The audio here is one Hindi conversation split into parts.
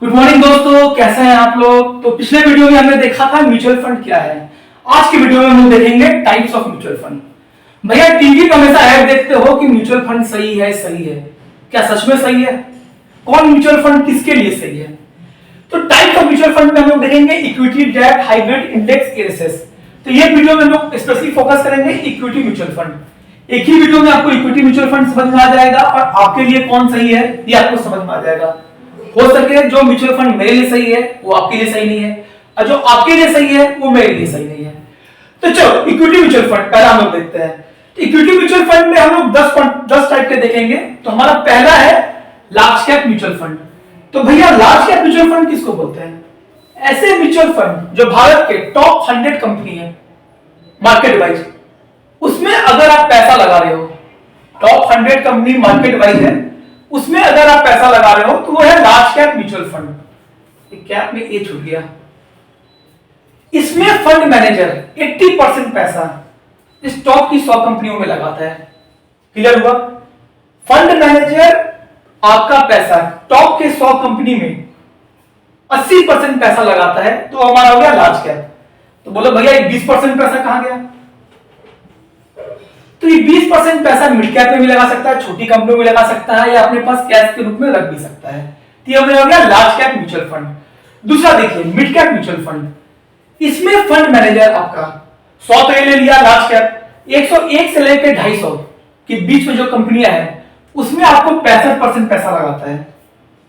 गुड मॉर्निंग दोस्तों, कैसे हैं आप लोग। तो पिछले वीडियो में हमने देखा था म्यूचुअल फंड क्या है। आज की वीडियो में हम देखेंगे टाइप्स ऑफ म्यूचुअल फंड। भैया टीवी पे हमेशा ऐड देखते हो कि म्यूचुअल फंड सही है, सही है। क्या सच में सही है? कौन म्यूचुअल फंड किसके लिए सही है? तो टाइप्स ऑफ म्यूचुअल फंड में हम लोग देखेंगे इक्विटी, डेब्ट, हाइब्रिड, इंडेक्स, एएसएस। तो ये वीडियो में हम लोग स्पेशली फोकस करेंगे इक्विटी म्यूचुअल फंड। एक ही वीडियो में आपको इक्विटी म्यूचुअल फंड समझ में आ जाएगा और आपके लिए कौन सही है ये आपको समझ में आ जाएगा। हो सके जो म्यूचुअल फंड मेरे लिए सही है वो आपके लिए सही नहीं है, और जो आपके लिए सही है वो मेरे लिए सही नहीं है। तो चलो इक्विटी म्यूचुअल फंड पहला हम लोग देखते हैं। इक्विटी म्यूचुअल फंड में हम लोग 10 टाइप के देखेंगे। तो हमारा पहला है लार्ज कैप म्यूचुअल फंड। तो भैया लार्ज कैप म्यूचुअल फंड किसको बोलते हैं? ऐसे म्यूचुअल फंड जो भारत के टॉप 100 कंपनी है मार्केट वाइज, उसमें अगर आप पैसा लगा रहे हो, टॉप 100 कंपनी मार्केट वाइज है, उसमें अगर आप पैसा लगा रहे हो तो वो है large cap mutual fund. Cap में ए छूट गया। इसमें फंड मैनेजर 80% पैसा इस टॉप की 100 कंपनियों में लगाता है। क्लियर हुआ? फंड मैनेजर आपका पैसा टॉप के 100 कंपनी में 80% पैसा लगाता है, तो हमारा हो गया लार्ज कैप। तो बोलो भैया 20% पैसा कहां गया? तो ये 20% पैसा मिड कैप में भी लगा सकता है, छोटी कंपनियों में लगा सकता है, या अपने पास कैश के रूप में रख भी सकता है। तो ये हो गया लार्ज कैप म्यूचुअल फंड। दूसरा देखिए मिड कैप म्यूचुअल फंड। इसमें फंड मैनेजर आपका 100 तो ये ले लिया लार्ज कैप, 101 से लेकर 250 के बीच में जो कंपनियां हैं उसमें आपको 65% पैसा लगाता है।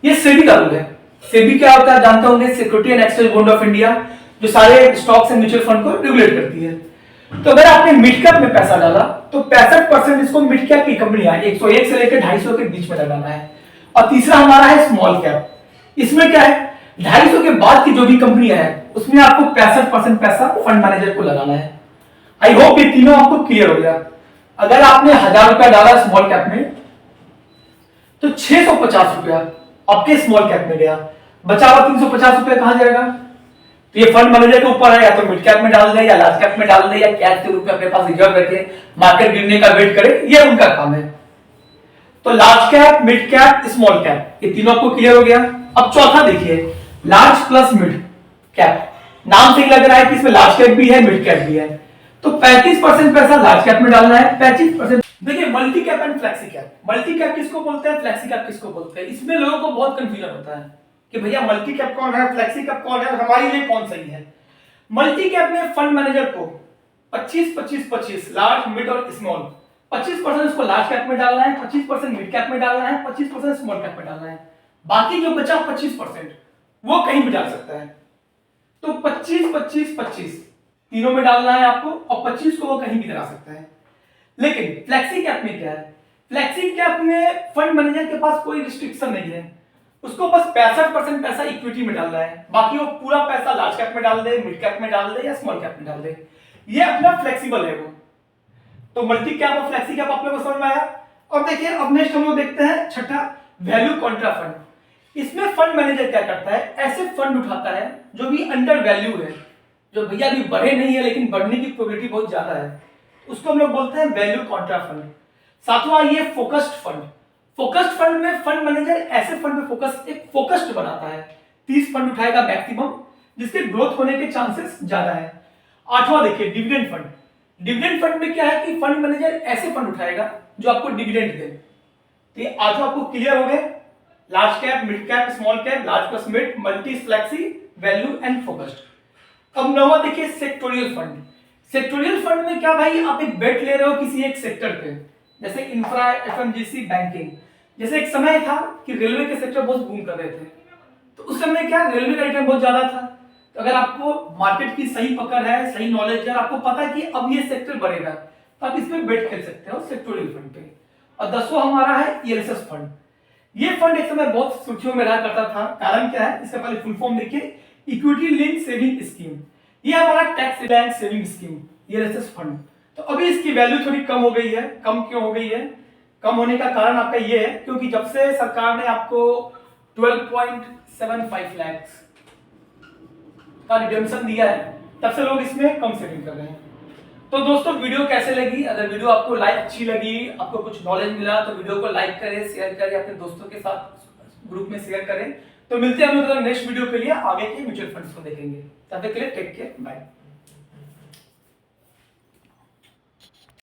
ये सेबी का रूल है। सेबी क्या होता है जानते होंगे, security and exchange board of India, जो सारे स्टॉक्स एंड म्यूचुअल फंड को रेगुलेट करती है। तो अगर आपने मिड कैप में पैसा डाला तो 65% इसको मिड कैप की कंपनियां 101 से लेकर 250 के बीच में लगाना है। और तीसरा हमारा है स्मॉल कैप। इसमें क्या है, 250 के बाद की जो भी कंपनियां है उसमें आपको 65% पैसा फंड मैनेजर को लगाना है। आई होप ये तीनों आपको क्लियर हो गया। अगर आपने 1000 रुपया डाला स्मॉल कैप में तो 650 रुपया आपके स्मॉल कैप में गया, बचा हुआ 350 रुपया कहां जाएगा? तो ये फंड मैनेजर के ऊपर है, या तो मिड कैप में डाल दे या लार्ज कैप में डाल दे या कैश के रूप में अपने पास रिजर्व रखे मार्केट गिरने का वेट करे, ये उनका काम है। तो large cap, mid cap, small cap, ये तीनों आपको क्लियर हो गया। अब चौथा देखिए लार्ज प्लस मिड कैप। नाम से ही लग रहा है कि इसमें लार्ज कैप भी है मिड कैप भी है। तो 35% पैसा लार्ज कैप में डालना है, 35%। देखिए multi cap and flexi cap. Multi cap किसको बोलते हैं, फ्लेक्सी कैप किसको बोलते हैं? इसमें लोगों को बहुत कंफ्यूजन होता है कि भैया मल्टी कैप कौन है, फ्लेक्सी कैप कौन है, हमारे लिए कौन सही है। मल्टी कैप में फंड मैनेजर को 25-25-25 लार्ज, मिड और स्मॉल, 25% उसको लार्ज कैप में डालना है, 25% मिड कैप में डालना है, 25% स्मॉल कैप में डालना है। बाकी जो बचा 25% वो कहीं भी डाल सकता है। तो 25-25-25 तीनों में डालना है आपको, और 25 को वो कहीं भी लगा सकता है। लेकिन फ्लेक्सी कैप में क्या है, फ्लेक्सी कैप में फंड मैनेजर के पास कोई रिस्ट्रिक्शन नहीं है। उसको बस 65% पैसा इक्विटी में डालना है, बाकी वो पूरा पैसा लार्ज कैप में डाल दे, मिड कैप में डाल दे या स्मॉल कैप में डाल दे। ये अपना फ्लेक्सिबल है वो। तो मल्टी कैप और फ्लेक्सी कैप आप लोगों को समझ में आया। और देखिए अब नेक्स्ट हम लोग देखते हैं छठा, वैल्यू कॉन्ट्रा फंड। इसमें फंड मैनेजर क्या करता है, ऐसे फंड उठाता है जो भी अंडर वैल्यू है, जो भैया अभी बढ़े नहीं है लेकिन बढ़ने की प्रोबेबिलिटी बहुत ज्यादा है, उसको हम लोग बोलते हैं वैल्यू कॉन्ट्रा फंड। सातवां ये फोकस्ड फंड। फोकस्ड फंड में फंड मैनेजर ऐसे फंड में फोकस्ड बनाता है, 30 फंड उठाएगा मैक्सिमम, जिसके ग्रोथ होने के चांसेस ज्यादा है। आठवां देखिए डिविडेंड फंड। डिविडेंड फंड में क्या है कि फंड मैनेजर ऐसे फंड उठाएगा जो आपको डिविडेंड दे। तो ये आठवां आपको क्लियर हो गए, large cap, mid cap, small cap, large plus mid, multi, flexi, value and focused. अब नौवां देखिए सेक्टोरियल फंड। सेक्टोरियल फंड में क्या भाई, आप एक बेट ले रहे हो किसी एक सेक्टर पे, जैसे इंफ्रा, एफएमजीसी, बैंकिंग। जैसे एक समय था कि रेलवे के सेक्टर बहुत बूम कर रहे थे, तो उस समय क्या रेलवे का रिटर्न बहुत ज्यादा था। तो अगर आपको मार्केट की सही पकड़ है, सही नॉलेज है, आपको पता है कि अब ये सेक्टर बढ़ेगा, तो आप इसमें बेट खेल सकते हो सेक्टोरियल फंड पे। और 10वां हमारा है ईएलएसएस फंड। ये फंड एक समय बहुत सुर्खियों में रहा करता था। कारण क्या है, इसका पहले फुल फॉर्म देखिए, इक्विटी लिंक सेविंग स्कीम। ये हमारा tax Reliance saving scheme, ELSS fund. तो अभी इसकी वैल्यू थोड़ी कम हो गई है। कम क्यों हो गई है? कम होने का कारण आपका ये है क्योंकि जब से सरकार ने आपको 12.75 लाख का रिडेम्पशन दिया है, तब से लोग इसमें कम सेविंग कर रहे हैं। तो दोस्तों वीडियो कैसे लगी? अगर वीडियो आपको अच्छी लगी, आपको कुछ नॉलेज मिला, तो वीडियो को लाइक करें, शेयर करें, अपने दोस्तों के साथ ग्रुप में शेयर करें। तो मिलते हैं हम लोग नेक्स्ट वीडियो के लिए, आगे के म्यूचुअल फंड्स को देखेंगे। तब तक के लिए टेक केयर, बाय।